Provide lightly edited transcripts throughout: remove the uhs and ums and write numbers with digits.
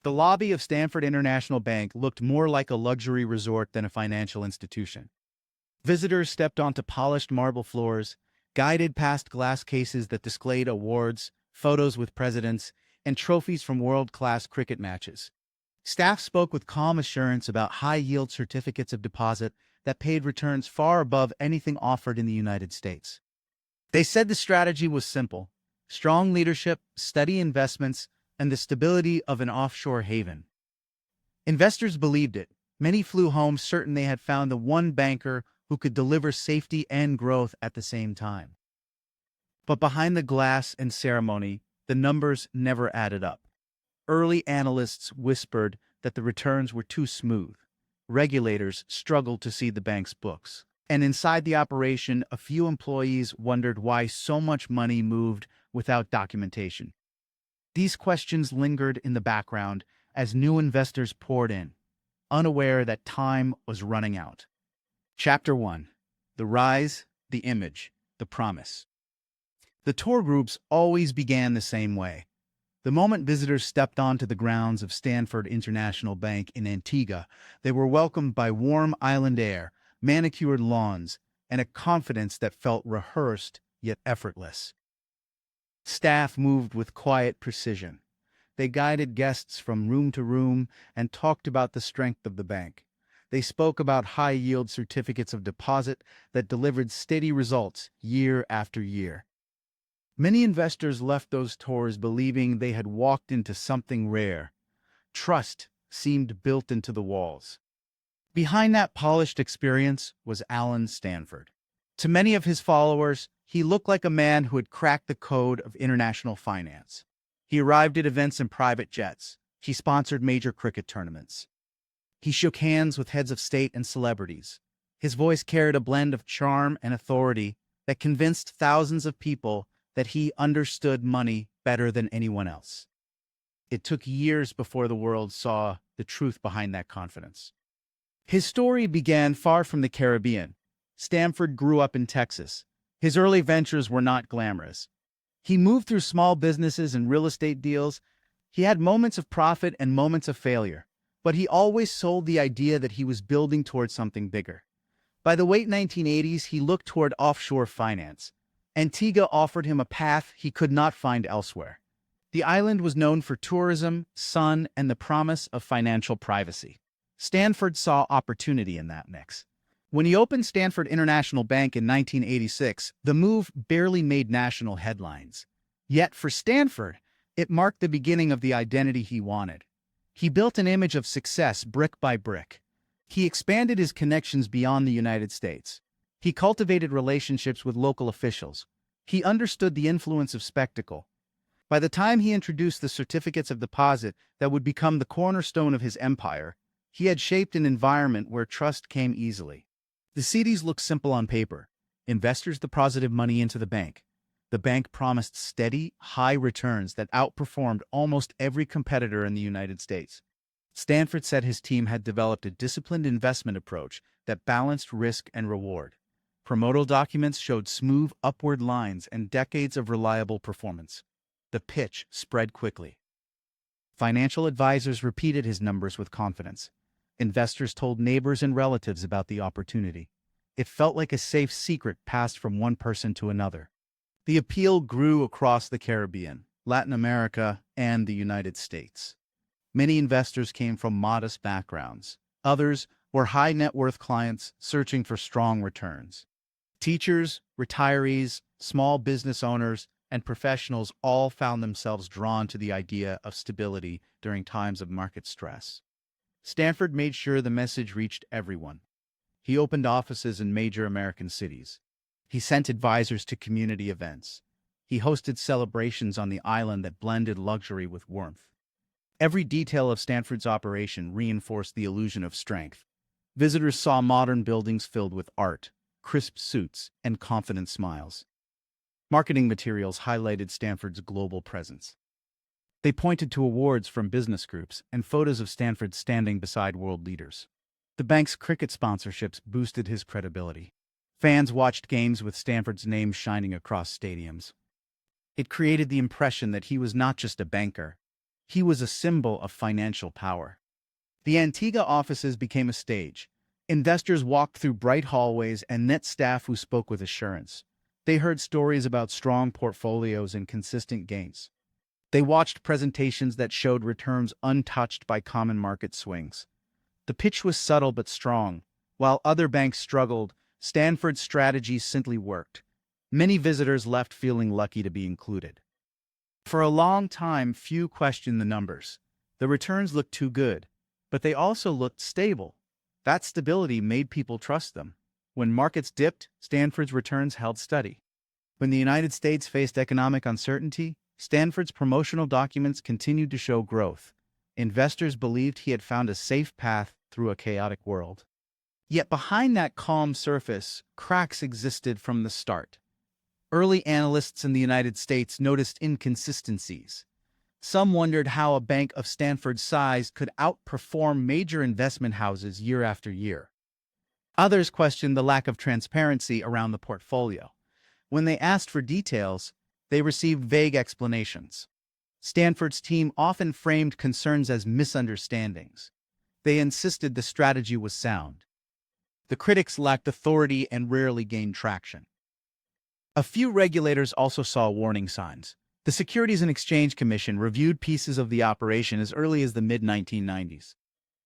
The lobby of Stanford International Bank looked more like a luxury resort than a financial institution. Visitors stepped onto polished marble floors, guided past glass cases that displayed awards, photos with presidents, and trophies from world-class cricket matches. Staff spoke with calm assurance about high-yield certificates of deposit that paid returns far above anything offered in the United States. They said the strategy was simple: strong leadership, steady investments, and the stability of an offshore haven. Investors believed it. Many flew home certain they had found the one banker who could deliver safety and growth at the same time. But behind the glass and ceremony, the numbers never added up. Early analysts whispered that the returns were too smooth. Regulators struggled to see the bank's books. And inside the operation, a few employees wondered why so much money moved without documentation. These questions lingered in the background as new investors poured in, unaware that time was running out. Chapter 1. The Rise, the Image, the Promise. The tour groups always began the same way. The moment visitors stepped onto the grounds of Stanford International Bank in Antigua, they were welcomed by warm island air, manicured lawns, and a confidence that felt rehearsed yet effortless. Staff moved with quiet precision. They guided guests from room to room and talked about the strength of the bank. They spoke about high-yield certificates of deposit that delivered steady results year after year. Many investors left those tours believing they had walked into something rare. Trust seemed built into the walls. Behind that polished experience was Alan Stanford. To many of his followers, he looked like a man who had cracked the code of international finance. He arrived at events in private jets. He sponsored major cricket tournaments. He shook hands with heads of state and celebrities. His voice carried a blend of charm and authority that convinced thousands of people that he understood money better than anyone else. It took years before the world saw the truth behind that confidence. His story began far from the Caribbean. Stanford grew up in Texas. His early ventures were not glamorous. He moved through small businesses and real estate deals. He had moments of profit and moments of failure, but he always sold the idea that he was building towards something bigger. By the late 1980s, he looked toward offshore finance. Antigua offered him a path he could not find elsewhere. The island was known for tourism, sun, and the promise of financial privacy. Stanford saw opportunity in that mix. When he opened Stanford International Bank in 1986, the move barely made national headlines. Yet for Stanford, it marked the beginning of the identity he wanted. He built an image of success brick by brick. He expanded his connections beyond the United States. He cultivated relationships with local officials. He understood the influence of spectacle. By the time he introduced the certificates of deposit that would become the cornerstone of his empire, he had shaped an environment where trust came easily. The CDs looked simple on paper. Investors deposited money into the bank. The bank promised steady, high returns that outperformed almost every competitor in the United States. Stanford said his team had developed a disciplined investment approach that balanced risk and reward. Promotional documents showed smooth upward lines and decades of reliable performance. The pitch spread quickly. Financial advisors repeated his numbers with confidence. Investors told neighbors and relatives about the opportunity. It felt like a safe secret passed from one person to another. The appeal grew across the Caribbean, Latin America, and the United States. Many investors came from modest backgrounds. Others were high net worth clients searching for strong returns. Teachers, retirees, small business owners, and professionals all found themselves drawn to the idea of stability during times of market stress. Stanford made sure the message reached everyone. He opened offices in major American cities. He sent advisors to community events. He hosted celebrations on the island that blended luxury with warmth. Every detail of Stanford's operation reinforced the illusion of strength. Visitors saw modern buildings filled with art, crisp suits, and confident smiles. Marketing materials highlighted Stanford's global presence. They pointed to awards from business groups and photos of Stanford standing beside world leaders. The bank's cricket sponsorships boosted his credibility. Fans watched games with Stanford's name shining across stadiums. It created the impression that he was not just a banker. He was a symbol of financial power. The Antigua offices became a stage. Investors walked through bright hallways and met staff who spoke with assurance. They heard stories about strong portfolios and consistent gains. They watched presentations that showed returns untouched by common market swings. The pitch was subtle but strong. While other banks struggled, Stanford's strategy simply worked. Many visitors left feeling lucky to be included. For a long time, few questioned the numbers. The returns looked too good, but they also looked stable. That stability made people trust them. When markets dipped, Stanford's returns held steady. When the United States faced economic uncertainty, Stanford's promotional documents continued to show growth. Investors believed he had found a safe path through a chaotic world. Yet behind that calm surface, cracks existed from the start. Early analysts in the United States noticed inconsistencies. Some wondered how a bank of Stanford's size could outperform major investment houses year after year. Others questioned the lack of transparency around the portfolio. When they asked for details, they received vague explanations. Stanford's team often framed concerns as misunderstandings. They insisted the strategy was sound. The critics lacked authority and rarely gained traction. A few regulators also saw warning signs. The Securities and Exchange Commission reviewed pieces of the operation as early as the mid-1990s.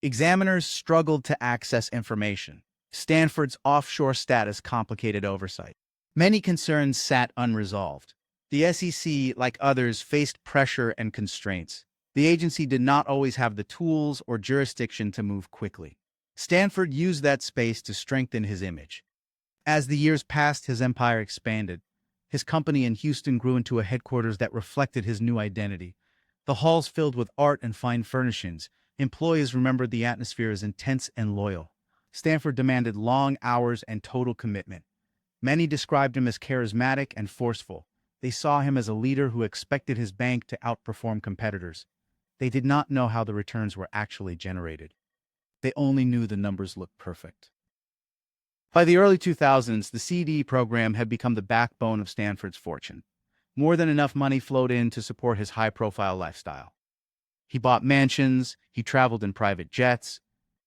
Examiners struggled to access information. Stanford's offshore status complicated oversight. Many concerns sat unresolved. The SEC, like others, faced pressure and constraints. The agency did not always have the tools or jurisdiction to move quickly. Stanford used that space to strengthen his image. As the years passed, his empire expanded. His company in Houston grew into a headquarters that reflected his new identity. The halls filled with art and fine furnishings. Employees remembered the atmosphere as intense and loyal. Stanford demanded long hours and total commitment. Many described him as charismatic and forceful. They saw him as a leader who expected his bank to outperform competitors. They did not know how the returns were actually generated. They only knew the numbers looked perfect. By the early 2000s, the CD program had become the backbone of Stanford's fortune. More than enough money flowed in to support his high-profile lifestyle. He bought mansions, he traveled in private jets,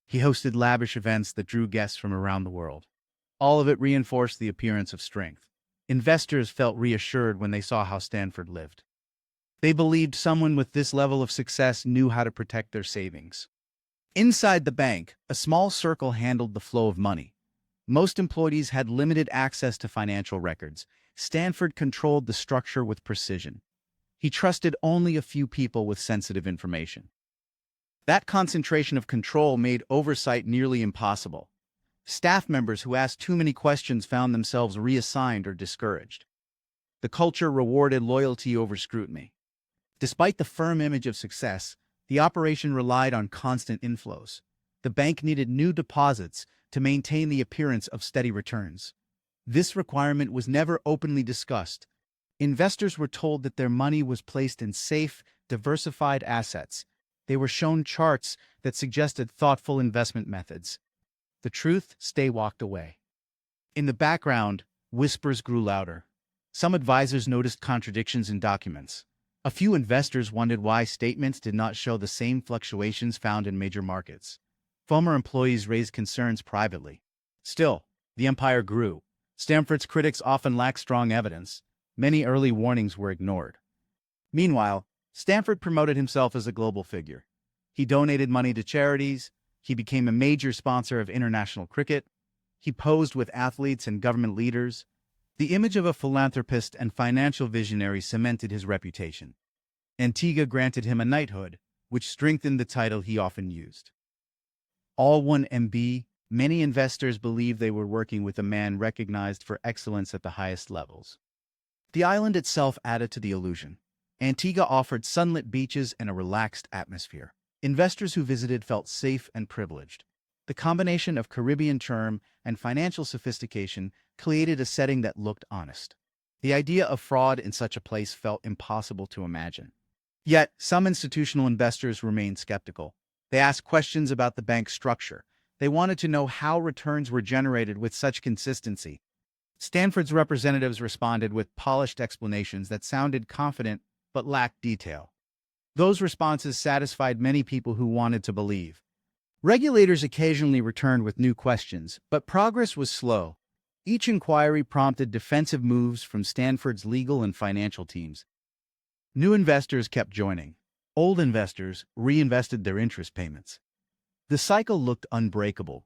he hosted lavish events that drew guests from around the world. All of it reinforced the appearance of strength. Investors felt reassured when they saw how Stanford lived. They believed someone with this level of success knew how to protect their savings. Inside the bank, a small circle handled the flow of money. Most employees had limited access to financial records. Stanford controlled the structure with precision. He trusted only a few people with sensitive information. That concentration of control made oversight nearly impossible. Staff members who asked too many questions found themselves reassigned or discouraged. The culture rewarded loyalty over scrutiny. Despite the firm image of success, the operation relied on constant inflows. The bank needed new deposits to maintain the appearance of steady returns. This requirement was never openly discussed. Investors were told that their money was placed in safe, diversified assets. They were shown charts that suggested thoughtful investment methods. The truth stay walked away. In the background, whispers grew louder. Some advisors noticed contradictions in documents. A few investors wondered why statements did not show the same fluctuations found in major markets. Former employees raised concerns privately. Still, the empire grew. Stanford's critics often lacked strong evidence. Many early warnings were ignored. Meanwhile, Stanford promoted himself as a global figure. He donated money to charities. He became a major sponsor of international cricket. He posed with athletes and government leaders. The image of a philanthropist and financial visionary cemented his reputation. Antigua granted him a knighthood, which strengthened the title he often used. All 1MB, many investors believed they were working with a man recognized for excellence at the highest levels. The island itself added to the illusion. Antigua offered sunlit beaches and a relaxed atmosphere. Investors who visited felt safe and privileged. The combination of Caribbean charm and financial sophistication created a setting that looked honest. The idea of fraud in such a place felt impossible to imagine. Yet, some institutional investors remained skeptical. They asked questions about the bank's structure. They wanted to know how returns were generated with such consistency. Stanford's representatives responded with polished explanations that sounded confident but lacked detail. Those responses satisfied many people who wanted to believe. Regulators occasionally returned with new questions, but progress was slow. Each inquiry prompted defensive moves from Stanford's legal and financial teams. New investors kept joining. Old investors reinvested their interest payments. The cycle looked unbreakable.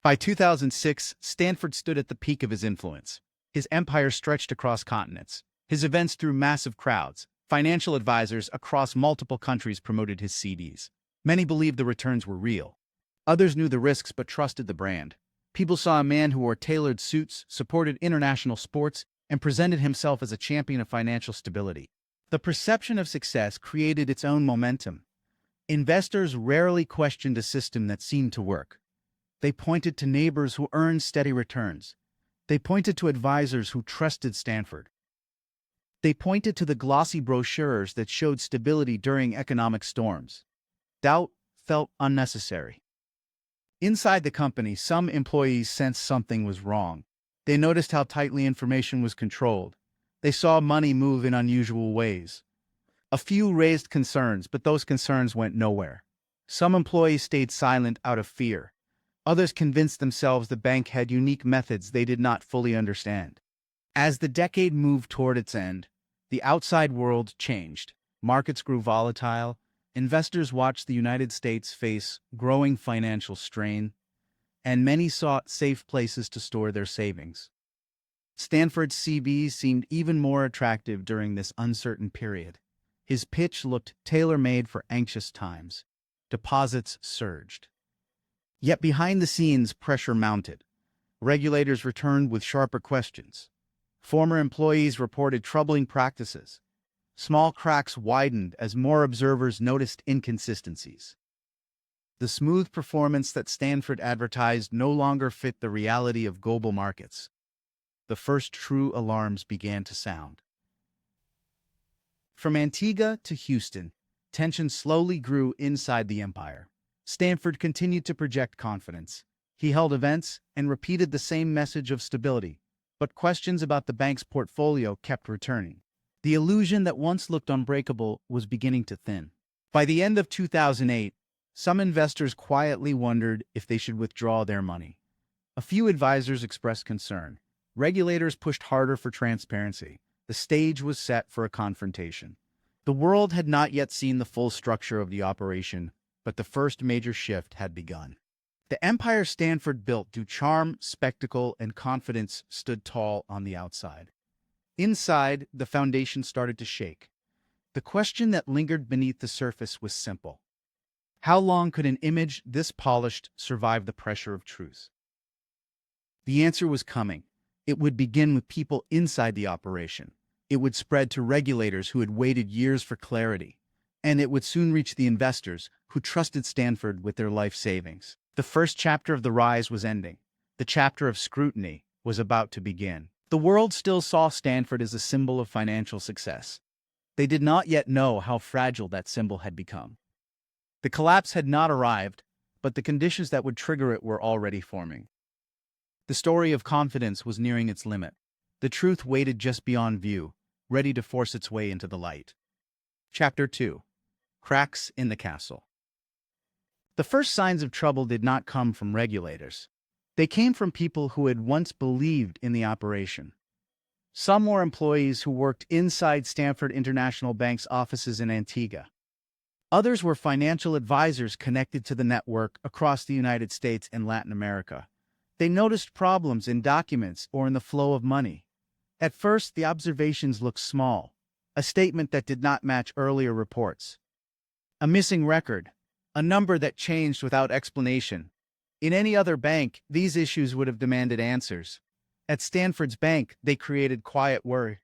By 2006, Stanford stood at the peak of his influence. His empire stretched across continents. His events drew massive crowds. Financial advisors across multiple countries promoted his CDs. Many believed the returns were real. Others knew the risks but trusted the brand. People saw a man who wore tailored suits, supported international sports, and presented himself as a champion of financial stability. The perception of success created its own momentum. Investors rarely questioned a system that seemed to work. They pointed to neighbors who earned steady returns. They pointed to advisors who trusted Stanford. They pointed to the glossy brochures that showed stability during economic storms. Doubt felt unnecessary. Inside the company, some employees sensed something was wrong. They noticed how tightly information was controlled. They saw money move in unusual ways. A few raised concerns, but those concerns went nowhere. Some employees stayed silent out of fear. Others convinced themselves the bank had unique methods they did not fully understand. As the decade moved toward its end, the outside world changed. Markets grew volatile. Investors watched the United States face growing financial strain, and many sought safe places to store their savings. Stanford's CBs seemed even more attractive during this uncertain period. His pitch looked tailor-made for anxious times. Deposits surged. Yet behind the scenes, pressure mounted. Regulators returned with sharper questions. Former employees reported troubling practices. Small cracks widened as more observers noticed inconsistencies. The smooth performance that Stanford advertised no longer fit the reality of global markets. The first true alarms began to sound. From Antigua to Houston, tension slowly grew inside the empire. Stanford continued to project confidence. He held events and repeated the same message of stability, but questions about the bank's portfolio kept returning. The illusion that once looked unbreakable was beginning to thin. By the end of 2008, some investors quietly wondered if they should withdraw their money. A few advisors expressed concern. Regulators pushed harder for transparency. The stage was set for a confrontation. The world had not yet seen the full structure of the operation, but the first major shift had begun. The empire Stanford built through charm, spectacle, and confidence stood tall on the outside. Inside, the foundation started to shake. The question that lingered beneath the surface was simple. How long could an image this polished survive the pressure of truth? The answer was coming. It would begin with people inside the operation. It would spread to regulators who had waited years for clarity. And it would soon reach the investors who trusted Stanford with their life savings. The first chapter of the rise was ending. The chapter of scrutiny was about to begin. The world still saw Stanford as a symbol of financial success. They did not yet know how fragile that symbol had become. The collapse had not arrived, but the conditions that would trigger it were already forming. The story of confidence was nearing its limit. The truth waited just beyond view, ready to force its way into the light. Chapter 2. Cracks in the Castle. The first signs of trouble did not come from regulators. They came from people who had once believed in the operation. Some were employees who worked inside Stanford International Bank's offices in Antigua. Others were financial advisors connected to the network across the United States and Latin America. They noticed problems in documents or in the flow of money. At first, the observations looked small, a statement that did not match earlier reports. A missing record, a number that changed without explanation. In any other bank, these issues would have demanded answers. At Stanford's bank, they created quiet worry.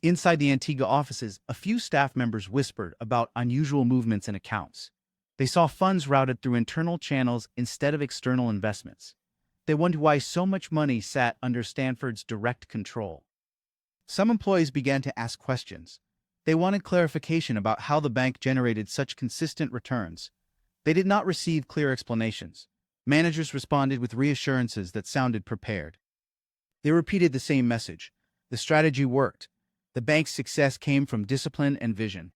Inside the Antigua offices, a few staff members whispered about unusual movements in accounts. They saw funds routed through internal channels instead of external investments. They wondered why so much money sat under Stanford's direct control. Some employees began to ask questions. They wanted clarification about how the bank generated such consistent returns. They did not receive clear explanations. Managers responded with reassurances that sounded prepared. They repeated the same message. The strategy worked. The bank's success came from discipline and vision.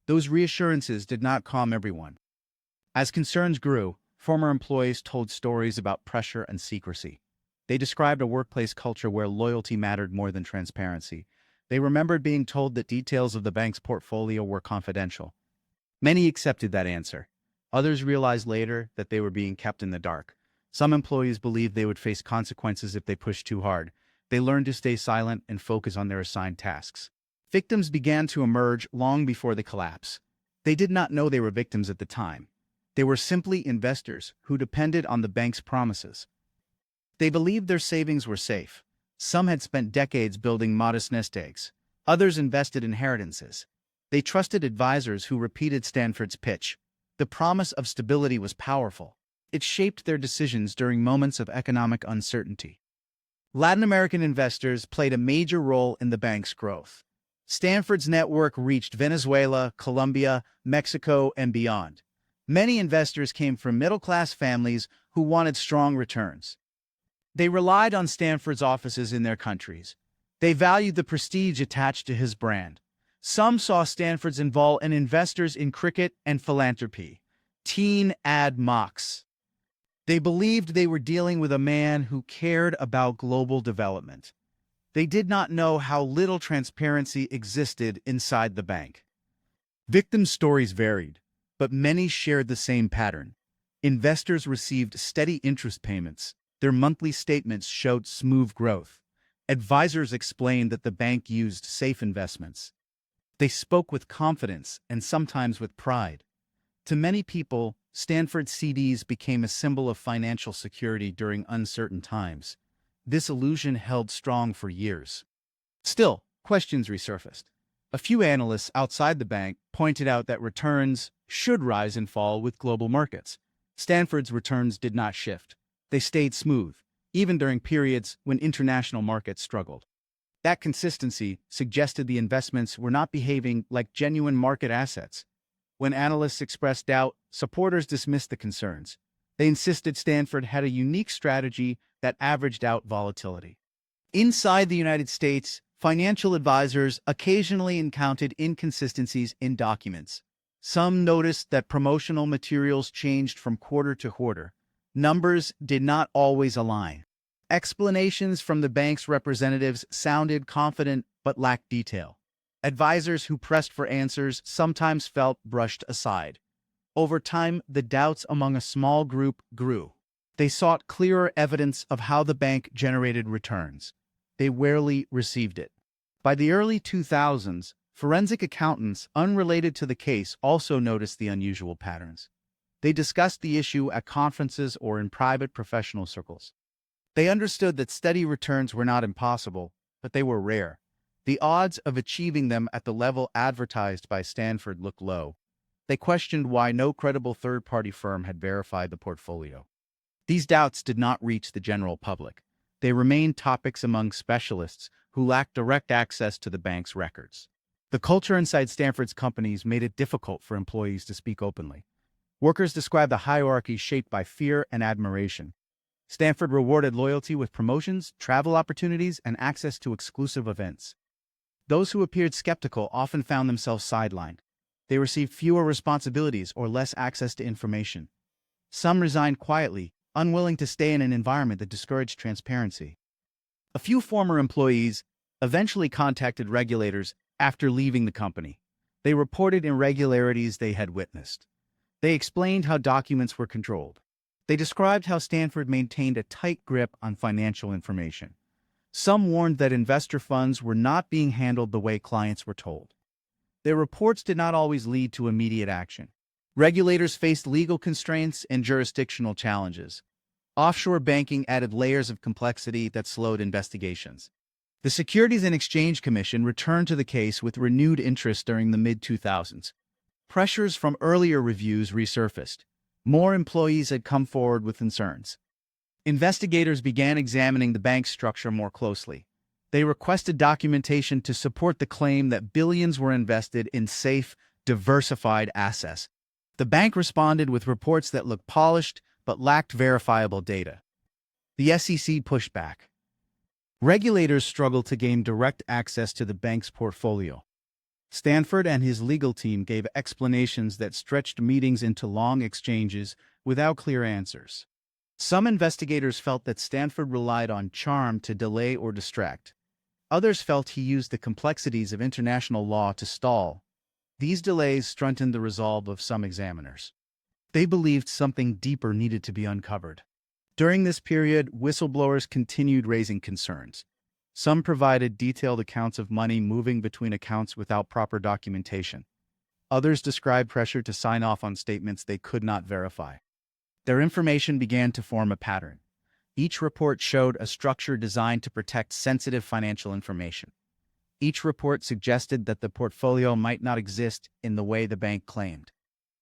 Those reassurances did not calm everyone. As concerns grew, former employees told stories about pressure and secrecy. They described a workplace culture where loyalty mattered more than transparency. They remembered being told that details of the bank's portfolio were confidential. Many accepted that answer. Others realized later that they were being kept in the dark. Some employees believed they would face consequences if they pushed too hard. They learned to stay silent and focus on their assigned tasks. Victims began to emerge long before the collapse. They did not know they were victims at the time. They were simply investors who depended on the bank's promises. They believed their savings were safe. Some had spent decades building modest nest eggs. Others invested inheritances. They trusted advisors who repeated Stanford's pitch. The promise of stability was powerful. It shaped their decisions during moments of economic uncertainty. Latin American investors played a major role in the bank's growth. Stanford's network reached Venezuela, Colombia, Mexico, and beyond. Many investors came from middle-class families who wanted strong returns. They relied on Stanford's offices in their countries. They valued the prestige attached to his brand. Some saw Stanford's involved in investors in cricket and philanthropy. Teen ad mox. They believed they were dealing with a man who cared about global development. They did not know how little transparency existed inside the bank. Victim stories varied, but many shared the same pattern. Investors received steady interest payments. Their monthly statements showed smooth growth. Advisors explained that the bank used safe investments. They spoke with confidence and sometimes with pride. To many people, Stanford CDs became a symbol of financial security during uncertain times. This illusion held strong for years. Still, questions resurfaced. A few analysts outside the bank pointed out that returns should rise and fall with global markets. Stanford's returns did not shift. They stayed smooth, even during periods when international markets struggled. That consistency suggested the investments were not behaving like genuine market assets. When analysts expressed doubt, supporters dismissed the concerns. They insisted Stanford had a unique strategy that averaged out volatility. Inside the United States, financial advisors occasionally encountered inconsistencies in documents. Some noticed that promotional materials changed from quarter to quarter. Numbers did not always align. Explanations from the bank's representatives sounded confident but lacked detail. Advisors who pressed for answers sometimes felt brushed aside. Over time, the doubts among a small group grew. They sought clearer evidence of how the bank generated returns. They rarely received it. By the early 2000s, forensic accountants unrelated to the case also noticed the unusual patterns. They discussed the issue at conferences or in private professional circles. They understood that steady returns were not impossible, but they were rare. The odds of achieving them at the level advertised by Stanford looked low. They questioned why no credible third-party firm had verified the portfolio. These doubts did not reach the general public. They remained topics among specialists who lacked direct access to the bank's records. The culture inside Stanford's companies made it difficult for employees to speak openly. Workers described a hierarchy shaped by fear and admiration. Stanford rewarded loyalty with promotions, travel opportunities, and access to exclusive events. Those who appeared skeptical often found themselves sidelined. They received fewer responsibilities or less access to information. Some resigned quietly, unwilling to stay in an environment that discouraged transparency. A few former employees eventually contacted regulators after leaving the company. They reported irregularities they had witnessed. They explained how documents were controlled. They described how Stanford maintained a tight grip on financial information. Some warned that investor funds were not being handled the way clients were told. Their reports did not always lead to immediate action. Regulators faced legal constraints and jurisdictional challenges. Offshore banking added layers of complexity that slowed investigations. The Securities and Exchange Commission returned to the case with renewed interest during the mid-2000s. Pressures from earlier reviews resurfaced. More employees had come forward with concerns. Investigators began examining the bank's structure more closely. They requested documentation to support the claim that billions were invested in safe, diversified assets. The bank responded with reports that looked polished but lacked verifiable data. The SEC pushed back. Regulators struggled to gain direct access to the bank's portfolio. Stanford and his legal team gave explanations that stretched meetings into long exchanges without clear answers. Some investigators felt that Stanford relied on charm to delay or distract. Others felt he used the complexities of international law to stall. These delays strengthened the resolve of some examiners. They believed something deeper needed to be uncovered. During this period, whistleblowers continued raising concerns. Some provided detailed accounts of money moving between accounts without proper documentation. Others described pressure to sign off on statements they could not verify. Their information began to form a pattern. Each report showed a structure designed to protect sensitive financial information. Each report suggested that the portfolio might not exist in the way the bank claimed.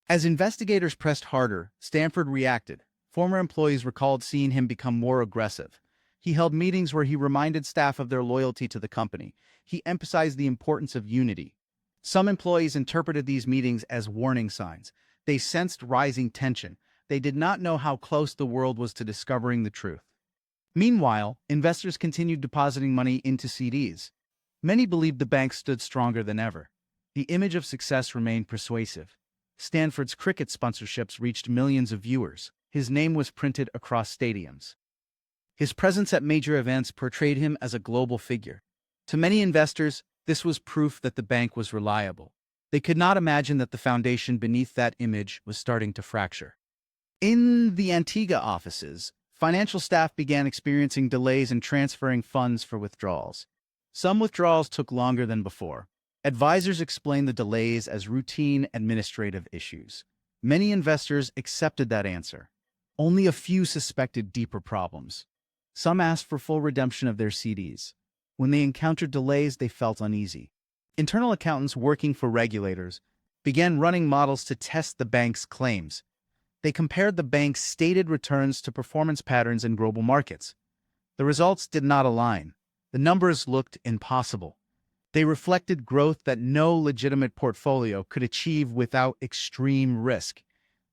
As investigators pressed harder, Stanford reacted. Former employees recalled seeing him become more aggressive. He held meetings where he reminded staff of their loyalty to the company. He emphasized the importance of unity. Some employees interpreted these meetings as warning signs. They sensed rising tension. They did not know how close the world was to discovering the truth. Meanwhile, investors continued depositing money into CDs. Many believed the bank stood stronger than ever. The image of success remained persuasive. Stanford's cricket sponsorships reached millions of viewers. His name was printed across stadiums. His presence at major events portrayed him as a global figure. To many investors, this was proof that the bank was reliable. They could not imagine that the foundation beneath that image was starting to fracture. In the Antigua offices, financial staff began experiencing delays in transferring funds for withdrawals. Some withdrawals took longer than before. Advisors explained the delays as routine administrative issues. Many investors accepted that answer. Only a few suspected deeper problems. Some asked for full redemption of their CDs. When they encountered delays, they felt uneasy. Internal accountants working for regulators began running models to test the bank's claims. They compared the bank's stated returns to performance patterns in global markets. The results did not align. The numbers looked impossible. They reflected growth that no legitimate portfolio could achieve without extreme risk.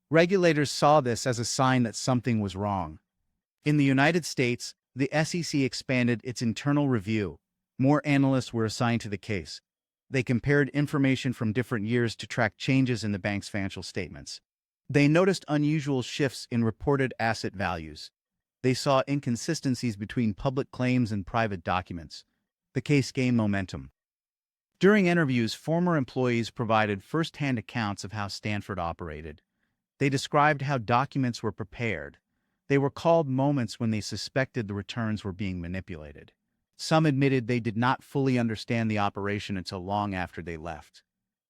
Regulators saw this as a sign that something was wrong. In the United States, the SEC expanded its internal review. More analysts were assigned to the case. They compared information from different years to track changes in the bank's financial statements. They noticed unusual shifts in reported asset values. They saw inconsistencies between public claims and private documents. The case gained momentum. During interviews, former employees provided first-hand accounts of how Stanford operated. They described how documents were prepared. They recalled moments when they suspected the returns were being manipulated. Some admitted they did not fully understand the operation until long after they left.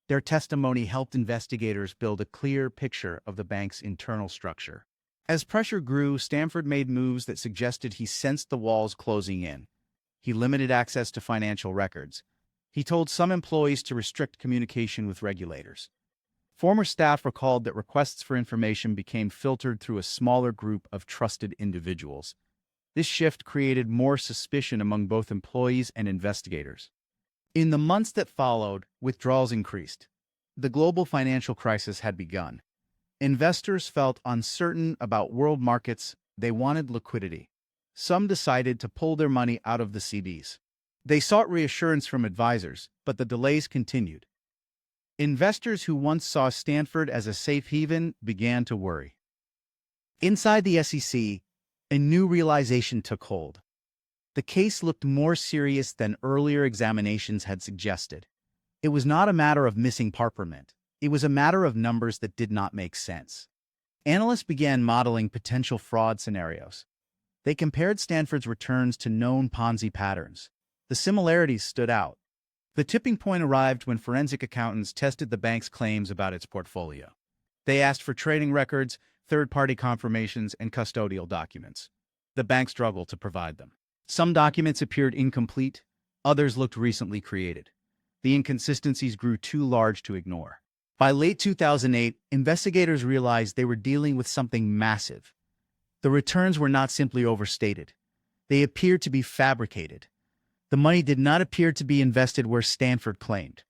Their testimony helped investigators build a clear picture of the bank's internal structure. As pressure grew, Stanford made moves that suggested he sensed the walls closing in. He limited access to financial records. He told some employees to restrict communication with regulators. Former staff recalled that requests for information became filtered through a smaller group of trusted individuals. This shift created more suspicion among both employees and investigators. In the months that followed, withdrawals increased. The global financial crisis had begun. Investors felt uncertain about world markets. They wanted liquidity. Some decided to pull their money out of the CDs. They sought reassurance from advisors, but the delays continued. Investors who once saw Stanford as a safe haven began to worry. Inside the SEC, a new realization took hold. The case looked more serious than earlier examinations had suggested. It was not a matter of missing parchment. It was a matter of numbers that did not make sense. Analysts began modeling potential fraud scenarios. They compared Stanford's returns to known Ponzi patterns. The similarities stood out. The tipping point arrived when forensic accountants tested the bank's claims about its portfolio. They asked for trading records, third-party confirmations, and custodial documents. The bank struggled to provide them. Some documents appeared incomplete, others looked recently created. The inconsistencies grew too large to ignore. By late 2008, investigators realized they were dealing with something massive. The returns were not simply overstated. They appeared to be fabricated. The money did not appear to be invested where Stanford claimed.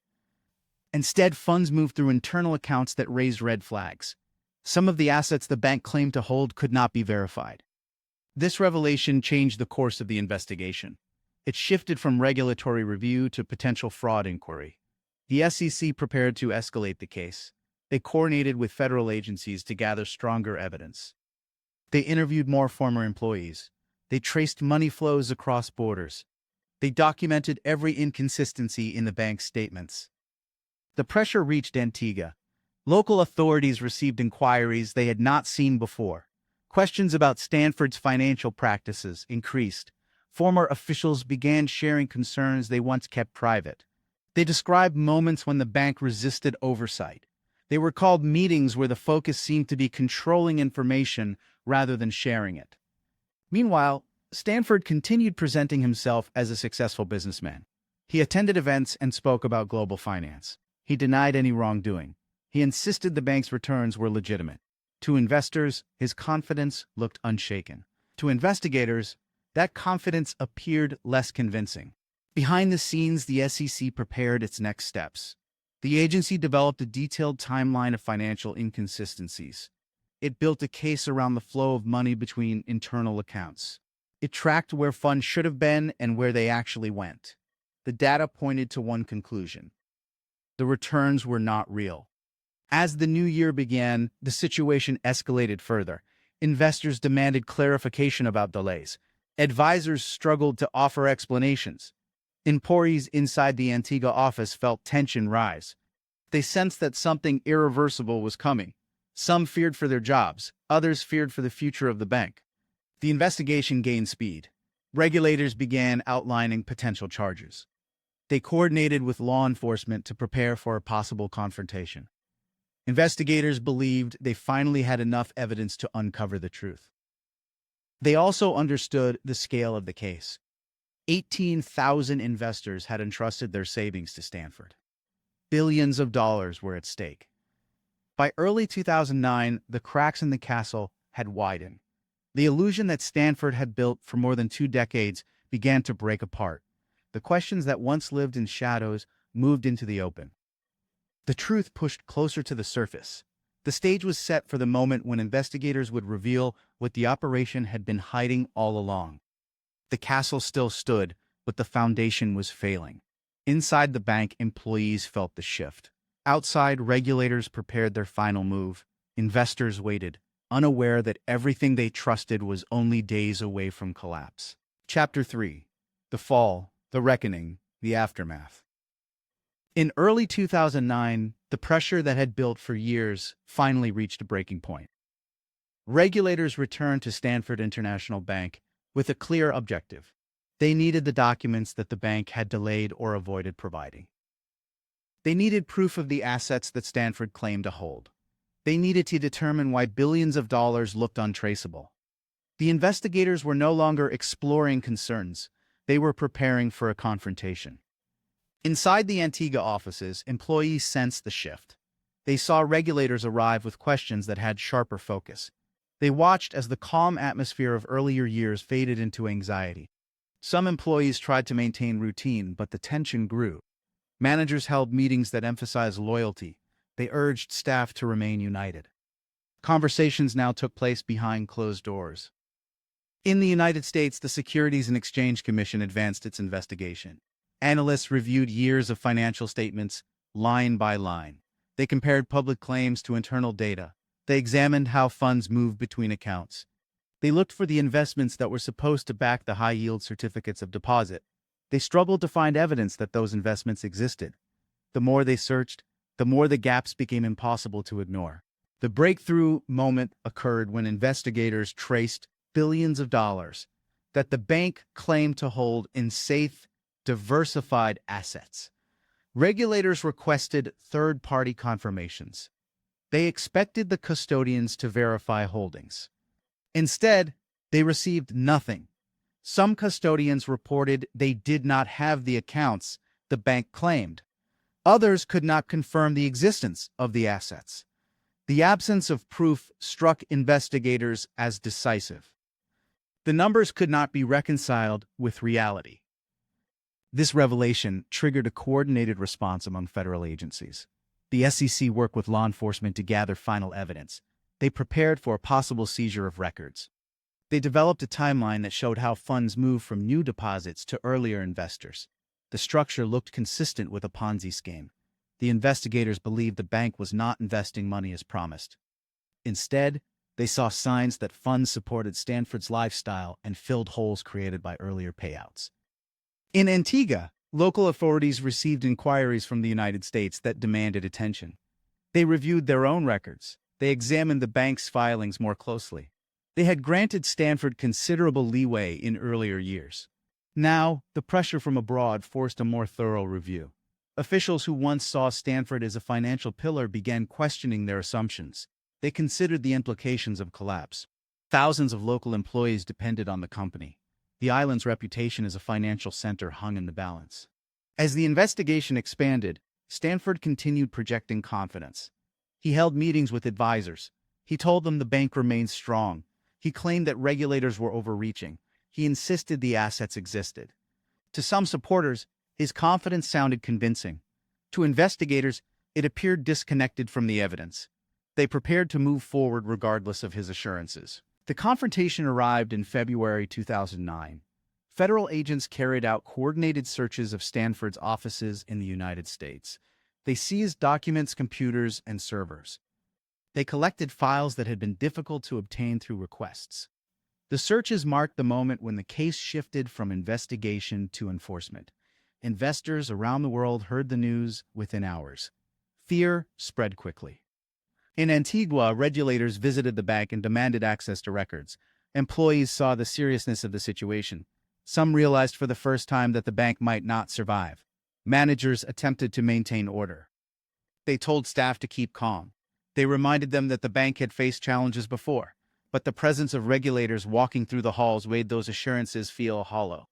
Instead, funds moved through internal accounts that raised red flags. Some of the assets the bank claimed to hold could not be verified. This revelation changed the course of the investigation. It shifted from regulatory review to potential fraud inquiry. The SEC prepared to escalate the case. They coordinated with federal agencies to gather stronger evidence. They interviewed more former employees. They traced money flows across borders. They documented every inconsistency in the bank's statements. The pressure reached Antigua. Local authorities received inquiries they had not seen before. Questions about Stanford's financial practices increased. Former officials began sharing concerns they once kept private. They described moments when the bank resisted oversight. They were called meetings where the focus seemed to be controlling information rather than sharing it. Meanwhile, Stanford continued presenting himself as a successful businessman. He attended events and spoke about global finance. He denied any wrongdoing. He insisted the bank's returns were legitimate. To investors, his confidence looked unshaken. To investigators, that confidence appeared less convincing. Behind the scenes, the SEC prepared its next steps. The agency developed a detailed timeline of financial inconsistencies. It built a case around the flow of money between internal accounts. It tracked where funds should have been and where they actually went. The data pointed to one conclusion: the returns were not real. As the new year began, the situation escalated further. Investors demanded clarification about delays. Advisors struggled to offer explanations. Employees inside the Antigua office felt tension rise. They sensed that something irreversible was coming. Some feared for their jobs. Others feared for the future of the bank. The investigation gained speed. Regulators began outlining potential charges. They coordinated with law enforcement to prepare for a possible confrontation. Investigators believed they finally had enough evidence to uncover the truth. They also understood the scale of the case. 18,000 investors had entrusted their savings to Stanford. Billions of dollars were at stake. By early 2009, the cracks in the castle had widened. The illusion that Stanford had built for more than 2 decades began to break apart. The questions that once lived in shadows moved into the open. The truth pushed closer to the surface. The stage was set for the moment when investigators would reveal what the operation had been hiding all along. The castle still stood, but the foundation was failing. Inside the bank, employees felt the shift. Outside, regulators prepared their final move. Investors waited, unaware that everything they trusted was only days away from collapse. Chapter 3: The Fall, the Reckoning, the Aftermath. In early 2009, the pressure that had built for years finally reached a breaking point. Regulators returned to Stanford International Bank with a clear objective. They needed the documents that the bank had delayed or avoided providing. They needed proof of the assets that Stanford claimed to hold. They needed to determine why billions of dollars looked untraceable. The investigators were no longer exploring concerns. They were preparing for a confrontation. Inside the Antigua offices, employees sensed the shift. They saw regulators arrive with questions that had sharper focus. They watched as the calm atmosphere of earlier years faded into anxiety. Some employees tried to maintain routine, but the tension grew. Managers held meetings that emphasized loyalty. They urged staff to remain united. Conversations now took place behind closed doors. In the United States, the Securities and Exchange Commission advanced its investigation. Analysts reviewed years of financial statements, line by line. They compared public claims to internal data. They examined how funds moved between accounts. They looked for the investments that were supposed to back the high-yield certificates of deposit. They struggled to find evidence that those investments existed. The more they searched, the more the gaps became impossible to ignore. The breakthrough moment occurred when investigators traced billions of dollars that the bank claimed to hold in safe, diversified assets. Regulators requested third-party confirmations. They expected the custodians to verify holdings. Instead, they received nothing. Some custodians reported they did not have the accounts the bank claimed. Others could not confirm the existence of the assets. The absence of proof struck investigators as decisive. The numbers could not be reconciled with reality. This revelation triggered a coordinated response among federal agencies. The SEC worked with law enforcement to gather final evidence. They prepared for a possible seizure of records. They developed a timeline that showed how funds moved from new deposits to earlier investors. The structure looked consistent with a Ponzi scheme. The investigators believed the bank was not investing money as promised. Instead, they saw signs that funds supported Stanford's lifestyle and filled holes created by earlier payouts. In Antigua, local authorities received inquiries from the United States that demanded attention. They reviewed their own records. They examined the bank's filings more closely. They had granted Stanford considerable leeway in earlier years. Now, the pressure from abroad forced a more thorough review. Officials who once saw Stanford as a financial pillar began questioning their assumptions. They considered the implications of collapse. Thousands of local employees depended on the company. The island's reputation as a financial center hung in the balance. As the investigation expanded, Stanford continued projecting confidence. He held meetings with advisors. He told them the bank remained strong. He claimed that regulators were overreaching. He insisted the assets existed. To some supporters, his confidence sounded convincing. To investigators, it appeared disconnected from the evidence. They prepared to move forward regardless of his assurances. The confrontation arrived in February 2009. Federal agents carried out coordinated searches of Stanford's offices in the United States. They seized documents, computers, and servers. They collected files that had been difficult to obtain through requests. The searches marked the moment when the case shifted from investigation to enforcement. Investors around the world heard the news within hours. Fear spread quickly. In Antigua, regulators visited the bank and demanded access to records. Employees saw the seriousness of the situation. Some realized for the first time that the bank might not survive. Managers attempted to maintain order. They told staff to keep calm. They reminded them that the bank had faced challenges before, but the presence of regulators walking through the halls made those assurances feel hollow.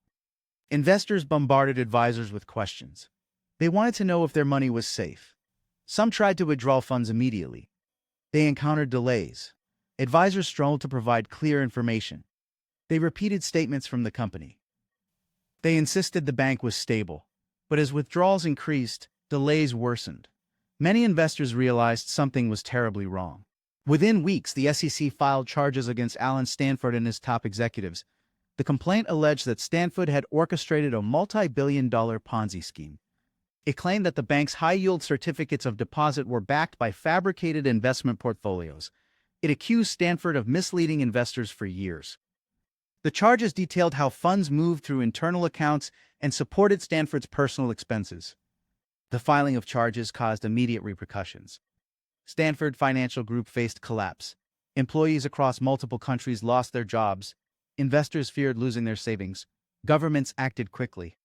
Investors bombarded advisors with questions. They wanted to know if their money was safe. Some tried to withdraw funds immediately. They encountered delays. Advisors struggled to provide clear information. They repeated statements from the company. They insisted the bank was stable, but as withdrawals increased, delays worsened. Many investors realized something was terribly wrong. Within weeks, the SEC filed charges against Alan Stanford and his top executives. The complaint alleged that Stanford had orchestrated a multi-billion-dollar Ponzi scheme. It claimed that the bank's high-yield certificates of deposit were backed by fabricated investment portfolios. It accused Stanford of misleading investors for years. The charges detailed how funds moved through internal accounts and supported Stanford's personal expenses. The filing of charges caused immediate repercussions. Stanford Financial Group faced collapse. Employees across multiple countries lost their jobs. Investors feared losing their savings. Governments acted quickly.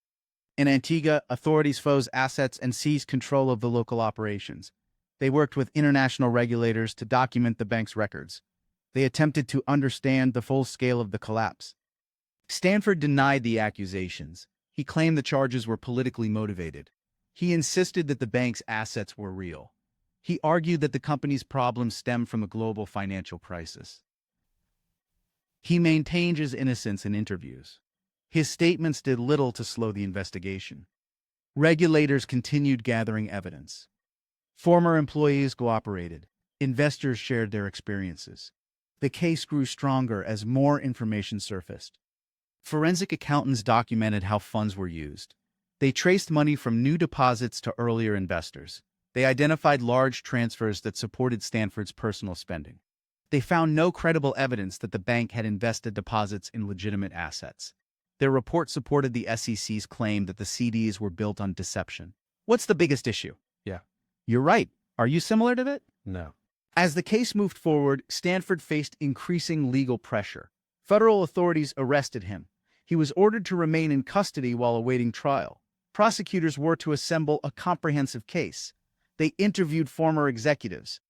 In Antigua, authorities froze assets and seized control of the local operations. They worked with international regulators to document the bank's records. They attempted to understand the full scale of the collapse. Stanford denied the accusations. He claimed the charges were politically motivated. He insisted that the bank's assets were real. He argued that the company's problems stemmed from a global financial crisis. He maintained his innocence in interviews. His statements did little to slow the investigation. Regulators continued gathering evidence. Former employees cooperated. Investors shared their experiences. The case grew stronger as more information surfaced. Forensic accountants documented how funds were used. They traced money from new deposits to earlier investors. They identified large transfers that supported Stanford's personal spending. They found no credible evidence that the bank had invested deposits in legitimate assets. Their report supported the SEC's claim that the CDs were built on deception. What's the biggest issue? Yeah. You're right. Are you similar to it? No. As the case moved forward, Stanford faced increasing legal pressure. Federal authorities arrested him. He was ordered to remain in custody while awaiting trial. Prosecutors were to assemble a comprehensive case. They interviewed former executives.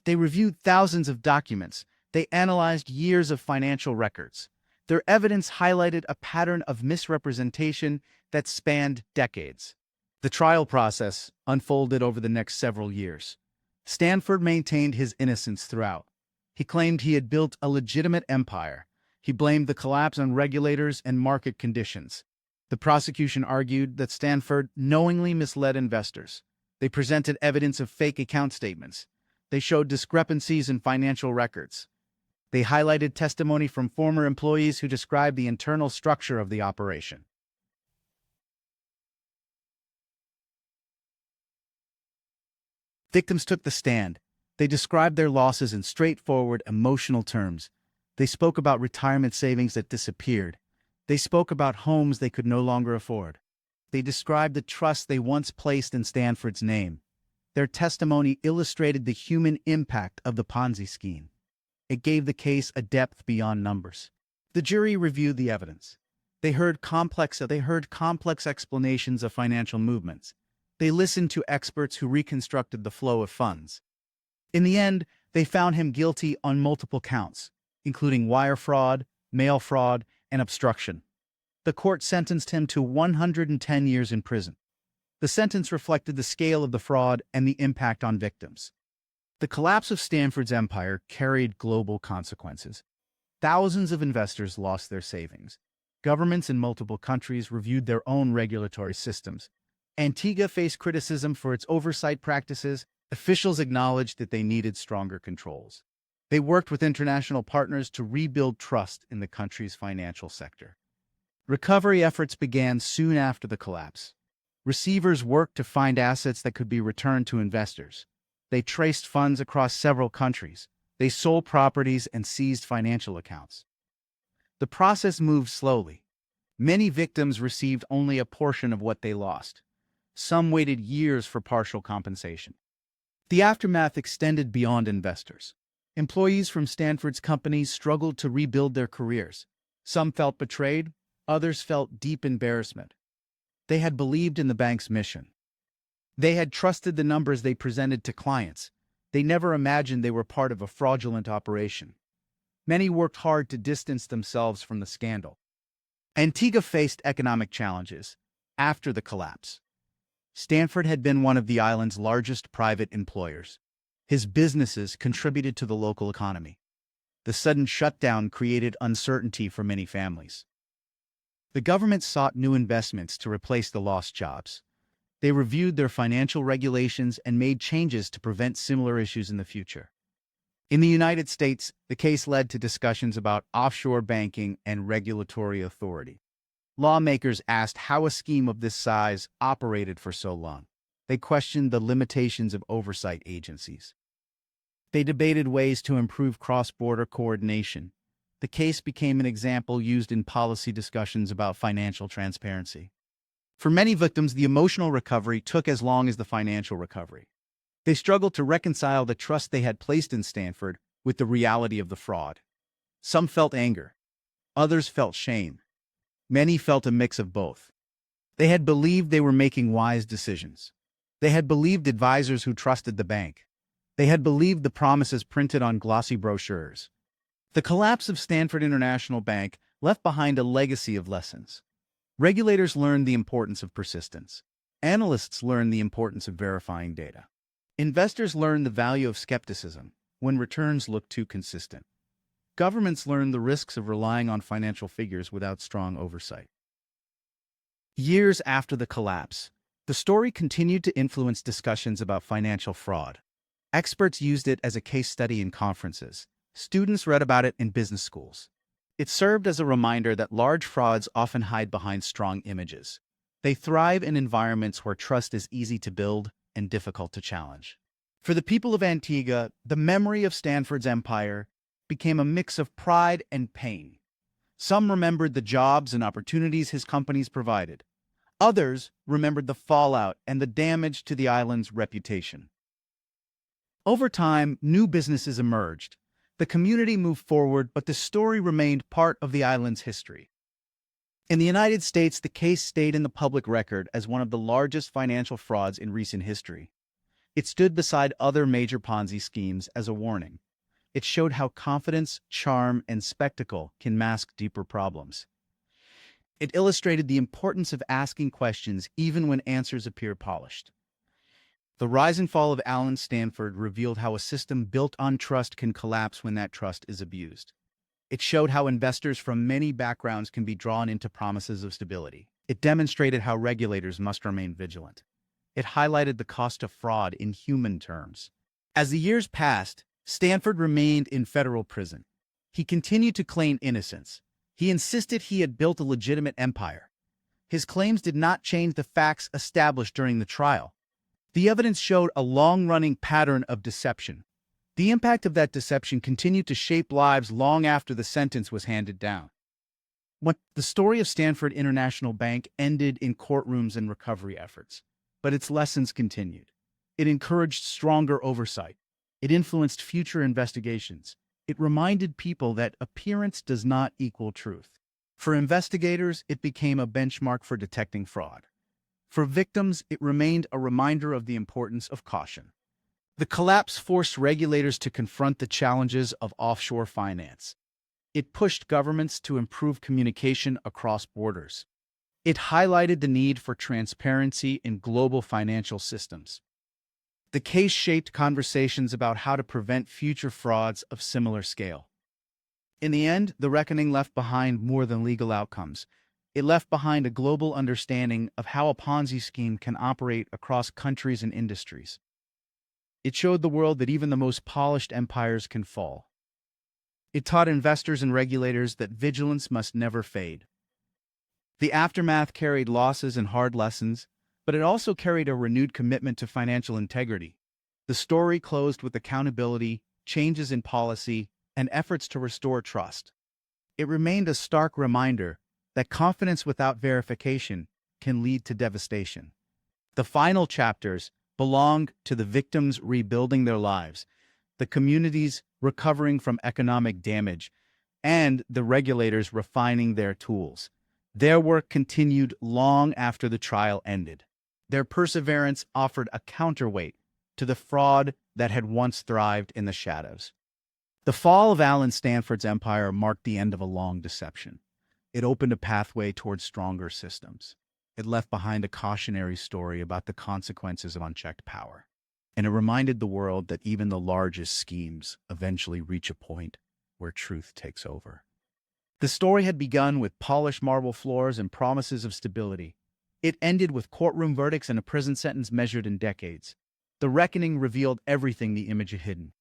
They reviewed thousands of documents. They analyzed years of financial records. Their evidence highlighted a pattern of misrepresentation that spanned decades. The trial process unfolded over the next several years. Stanford maintained his innocence throughout. He claimed he had built a legitimate empire. He blamed the collapse on regulators and market conditions. The prosecution argued that Stanford knowingly misled investors. They presented evidence of fake account statements. They showed discrepancies in financial records. They highlighted testimony from former employees who described the internal structure of the operation. Victims took the stand. They described their losses in straightforward, emotional terms. They spoke about retirement savings that disappeared. They spoke about homes they could no longer afford. They described the trust they once placed in Stanford's name. Their testimony illustrated the human impact of the Ponzi scheme. It gave the case a depth beyond numbers. The jury reviewed the evidence. They heard complex explanations of financial movements. They listened to experts who reconstructed the flow of funds. In the end, they found him guilty on multiple counts, including wire fraud, mail fraud, and obstruction. The court sentenced him to 110 years in prison. The sentence reflected the scale of the fraud and the impact on victims. The collapse of Stanford's empire carried global consequences. Thousands of investors lost their savings. Governments in multiple countries reviewed their own regulatory systems. Antigua faced criticism for its oversight practices. Officials acknowledged that they needed stronger controls. They worked with international partners to rebuild trust in the country's financial sector. Recovery efforts began soon after the collapse. Receivers worked to find assets that could be returned to investors. They traced funds across several countries. They sold properties and seized financial accounts. The process moved slowly. Many victims received only a portion of what they lost. Some waited years for partial compensation. The aftermath extended beyond investors. Employees from Stanford's companies struggled to rebuild their careers. Some felt betrayed, others felt deep embarrassment. They had believed in the bank's mission. They had trusted the numbers they presented to clients. They never imagined they were part of a fraudulent operation. Many worked hard to distance themselves from the scandal. Antigua faced economic challenges after the collapse. Stanford had been one of the island's largest private employers. His businesses contributed to the local economy. The sudden shutdown created uncertainty for many families. The government sought new investments to replace the lost jobs. They reviewed their financial regulations and made changes to prevent similar issues in the future. In the United States, the case led to discussions about offshore banking and regulatory authority. Lawmakers asked how a scheme of this size operated for so long. They questioned the limitations of oversight agencies. They debated ways to improve cross-border coordination. The case became an example used in policy discussions about financial transparency. For many victims, the emotional recovery took as long as the financial recovery. They struggled to reconcile the trust they had placed in Stanford with the reality of the fraud. Some felt anger. Others felt shame. Many felt a mix of both. They had believed they were making wise decisions. They had believed advisors who trusted the bank. They had believed the promises printed on glossy brochures. The collapse of Stanford International Bank left behind a legacy of lessons. Regulators learned the importance of persistence. Analysts learned the importance of verifying data. Investors learned the value of skepticism when returns looked too consistent. Governments learned the risks of relying on financial figures without strong oversight. Years after the collapse, the story continued to influence discussions about financial fraud. Experts used it as a case study in conferences. Students read about it in business schools. It served as a reminder that large frauds often hide behind strong images. They thrive in environments where trust is easy to build and difficult to challenge. For the people of Antigua, the memory of Stanford's empire became a mix of pride and pain. Some remembered the jobs and opportunities his companies provided. Others remembered the fallout and the damage to the island's reputation. Over time, new businesses emerged. The community moved forward, but the story remained part of the island's history. In the United States, the case stayed in the public record as one of the largest financial frauds in recent history. It stood beside other major Ponzi schemes as a warning. It showed how confidence, charm, and spectacle can mask deeper problems. It illustrated the importance of asking questions even when answers appear polished. The rise and fall of Alan Stanford revealed how a system built on trust can collapse when that trust is abused. It showed how investors from many backgrounds can be drawn into promises of stability. It demonstrated how regulators must remain vigilant. It highlighted the cost of fraud in human terms. As the years passed, Stanford remained in federal prison. He continued to claim innocence. He insisted he had built a legitimate empire. His claims did not change the facts established during the trial. The evidence showed a long-running pattern of deception. The impact of that deception continued to shape lives long after the sentence was handed down. When the story of Stanford International Bank ended in courtrooms and recovery efforts, but its lessons continued. It encouraged stronger oversight. It influenced future investigations. It reminded people that appearance does not equal truth. For investigators, it became a benchmark for detecting fraud. For victims, it remained a reminder of the importance of caution. The collapse forced regulators to confront the challenges of offshore finance. It pushed governments to improve communication across borders. It highlighted the need for transparency in global financial systems. The case shaped conversations about how to prevent future frauds of similar scale. In the end, the reckoning left behind more than legal outcomes. It left behind a global understanding of how a Ponzi scheme can operate across countries and industries. It showed the world that even the most polished empires can fall. It taught investors and regulators that vigilance must never fade. The aftermath carried losses and hard lessons, but it also carried a renewed commitment to financial integrity. The story closed with accountability, changes in policy, and efforts to restore trust. It remained a stark reminder that confidence without verification can lead to devastation. The final chapters belong to the victims rebuilding their lives, the communities recovering from economic damage, and the regulators refining their tools. Their work continued long after the trial ended. Their perseverance offered a counterweight to the fraud that had once thrived in the shadows. The fall of Alan Stanford's empire marked the end of a long deception. It opened a pathway towards stronger systems. It left behind a cautionary story about the consequences of unchecked power. And it reminded the world that even the largest schemes eventually reach a point where truth takes over. The story had begun with polished marble floors and promises of stability. It ended with courtroom verdicts and a prison sentence measured in decades. The reckoning revealed everything the image had hidden.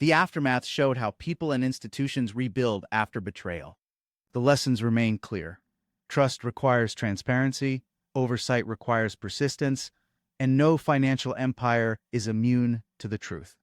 The aftermath showed how people and institutions rebuild after betrayal. The lessons remain clear. Trust requires transparency, oversight requires persistence, and no financial empire is immune to the truth.